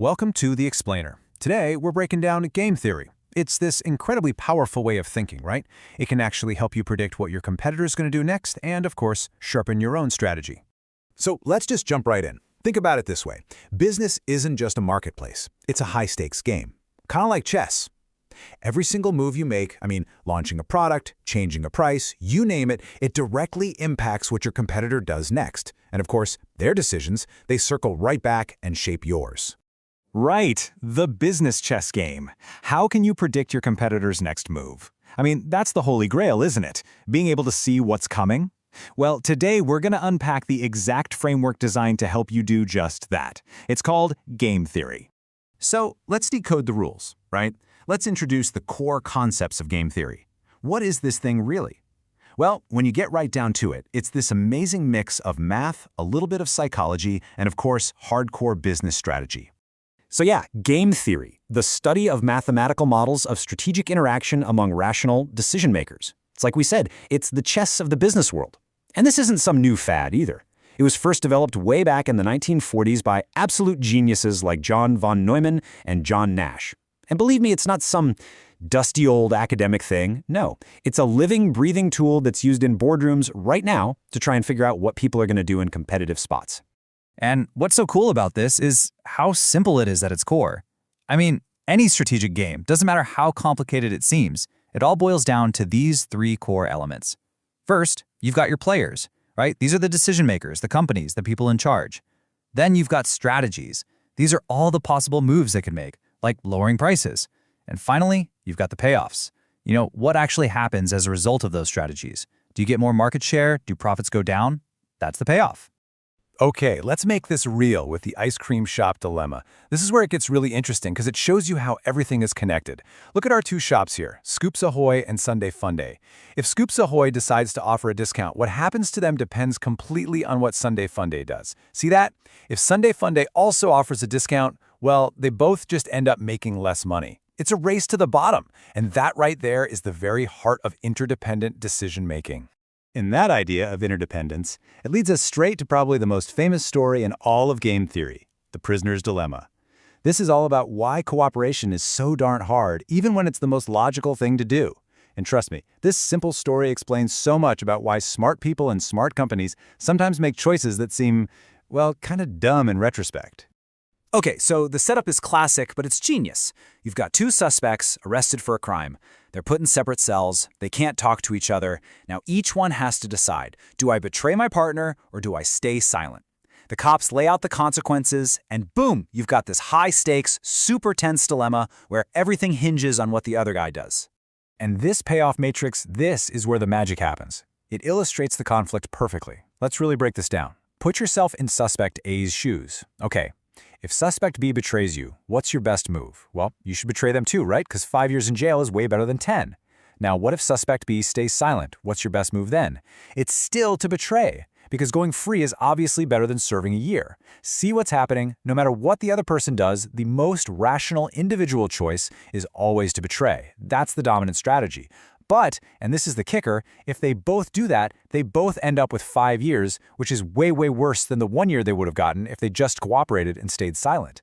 Welcome to The Explainer. Today, we're breaking down game theory. It's this incredibly powerful way of thinking, right? It can actually help you predict what your competitor is going to do next and, of course, sharpen your own strategy. So let's just jump right in. Think about it this way. Business isn't just a marketplace. It's a high-stakes game. Kind of like chess. Every single move you make, launching a product, changing a price, you name it, it directly impacts what your competitor does next. And of course, their decisions, they circle right back and shape yours. Right, the business chess game. How can you predict your competitor's next move? That's the holy grail, isn't it? Being able to see what's coming? Well, today we're going to unpack the exact framework designed to help you do just that. It's called game theory. So let's decode the rules, right? Let's introduce the core concepts of game theory. What is this thing really? Well, when you get right down to it, it's this amazing mix of math, a little bit of psychology, and of course, hardcore business strategy. So yeah, game theory, the study of mathematical models of strategic interaction among rational decision makers. It's like we said, it's the chess of the business world. And this isn't some new fad either. It was first developed way back in the 1940s by absolute geniuses like John von Neumann and John Nash. And believe me, it's not some dusty old academic thing. No, it's a living, breathing tool that's used in boardrooms right now to try and figure out what people are going to do in competitive spots. And what's so cool about this is how simple it is at its core. Any strategic game, doesn't matter how complicated it seems, it all boils down to these three core elements. First, you've got your players, right? These are the decision makers, the companies, the people in charge. Then you've got strategies. These are all the possible moves they can make, like lowering prices. And finally, you've got the payoffs. What actually happens as a result of those strategies? Do you get more market share? Do profits go down? That's the payoff. Okay, let's make this real with the ice cream shop dilemma. This is where it gets really interesting because it shows you how everything is connected. Look at our two shops here, Scoops Ahoy and Sunday Funday. If Scoops Ahoy decides to offer a discount, what happens to them depends completely on what Sunday Funday does. See that? If Sunday Funday also offers a discount, well, they both just end up making less money. It's a race to the bottom, and that right there is the very heart of interdependent decision-making. In that idea of interdependence, it leads us straight to probably the most famous story in all of game theory, the prisoner's dilemma. This is all about why cooperation is so darn hard, even when it's the most logical thing to do. And trust me, this simple story explains so much about why smart people and smart companies sometimes make choices that seem, well, kind of dumb in retrospect. Okay, so the setup is classic, but it's genius. You've got two suspects arrested for a crime. They're put in separate cells. They can't talk to each other. Now each one has to decide, do I betray my partner or do I stay silent? The cops lay out the consequences, and boom, you've got this high-stakes, super tense dilemma where everything hinges on what the other guy does. And this payoff matrix, this is where the magic happens. It illustrates the conflict perfectly. Let's really break this down. Put yourself in suspect A's shoes. Okay. If suspect B betrays you, what's your best move? Well, you should betray them too, right? Because 5 years in jail is way better than 10. Now, what if suspect B stays silent? What's your best move then? It's still to betray, because going free is obviously better than serving a year. See what's happening? No matter what the other person does, the most rational individual choice is always to betray. That's the dominant strategy. But, and this is the kicker, if they both do that, they both end up with 5 years, which is way, way worse than the 1 year they would have gotten if they just cooperated and stayed silent.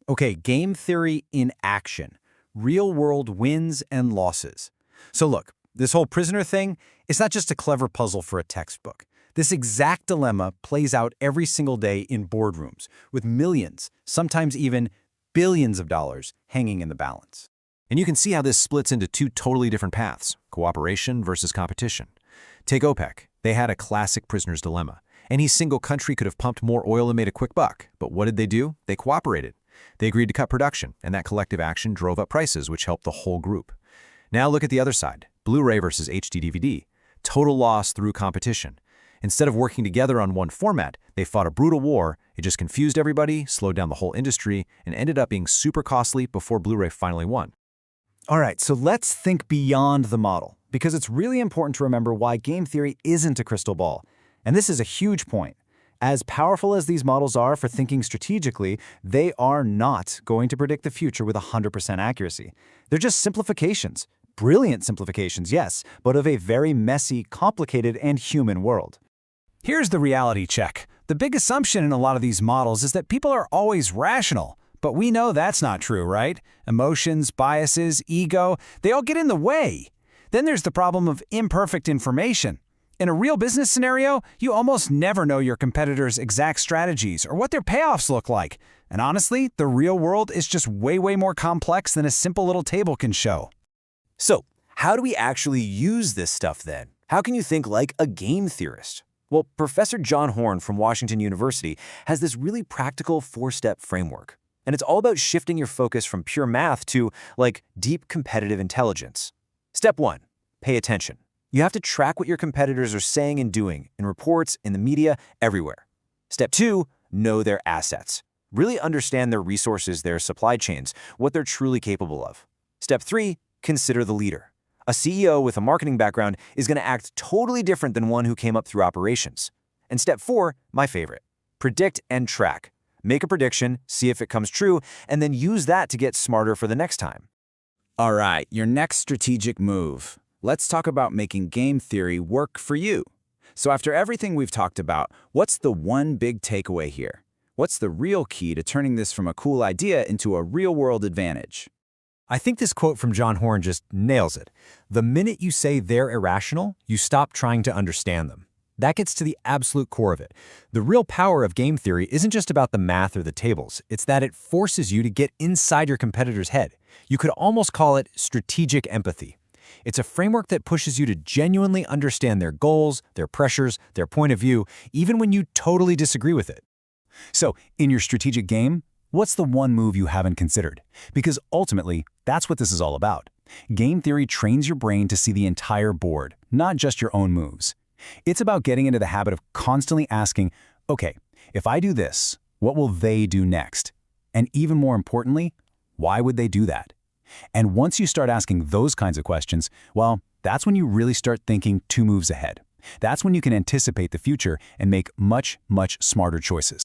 Okay, game theory in action. Real-world wins and losses. So look, this whole prisoner thing, it's not just a clever puzzle for a textbook. This exact dilemma plays out every single day in boardrooms, with millions, sometimes even billions of dollars hanging in the balance. And you can see how this splits into two totally different paths, cooperation versus competition. Take OPEC. They had a classic prisoner's dilemma. Any single country could have pumped more oil and made a quick buck. But what did they do? They cooperated. They agreed to cut production, and that collective action drove up prices, which helped the whole group. Now look at the other side, Blu-ray versus HD DVD. Total loss through competition. Instead of working together on one format, they fought a brutal war. It just confused everybody, slowed down the whole industry, and ended up being super costly before Blu-ray finally won. All right, so let's think beyond the model, because it's really important to remember why game theory isn't a crystal ball. And this is a huge point. As powerful as these models are for thinking strategically, they are not going to predict the future with 100% accuracy. They're just simplifications. Brilliant simplifications, yes, but of a very messy, complicated, and human world. Here's the reality check. The big assumption in a lot of these models is that people are always rational. But we know that's not true, right? Emotions, biases, ego, they all get in the way. Then there's the problem of imperfect information. In a real business scenario, you almost never know your competitors' exact strategies or what their payoffs look like. And honestly, the real world is just way more complex than a simple little table can show. So, how do we actually use this stuff then? How can you think like a game theorist? Well, Professor John Horn from Washington University has this really practical 4-step framework. And it's all about shifting your focus from pure math to, like, deep competitive intelligence. Step 1, pay attention. You have to track what your competitors are saying and doing in reports, in the media, everywhere. Step 2, know their assets. Really understand their resources, their supply chains, what they're truly capable of. Step 3, consider the leader. A CEO with a marketing background is going to act totally different than one who came up through operations. And step 4, my favorite, predict and track. Make a prediction, see if it comes true, and then use that to get smarter for the next time. All right, your next strategic move. Let's talk about making game theory work for you. So after everything we've talked about, what's the one big takeaway here? What's the real key to turning this from a cool idea into a real-world advantage? I think this quote from John Horn just nails it. The minute you say they're irrational, you stop trying to understand them. That gets to the absolute core of it. The real power of game theory isn't just about the math or the tables. It's that it forces you to get inside your competitor's head. You could almost call it strategic empathy. It's a framework that pushes you to genuinely understand their goals, their pressures, their point of view, even when you totally disagree with it. So, in your strategic game, what's the one move you haven't considered? Because ultimately, that's what this is all about. Game theory trains your brain to see the entire board, not just your own moves. It's about getting into the habit of constantly asking, okay, if I do this, what will they do next? And even more importantly, why would they do that? And once you start asking those kinds of questions, well, that's when you really start thinking 2 moves ahead. That's when you can anticipate the future and make much smarter choices.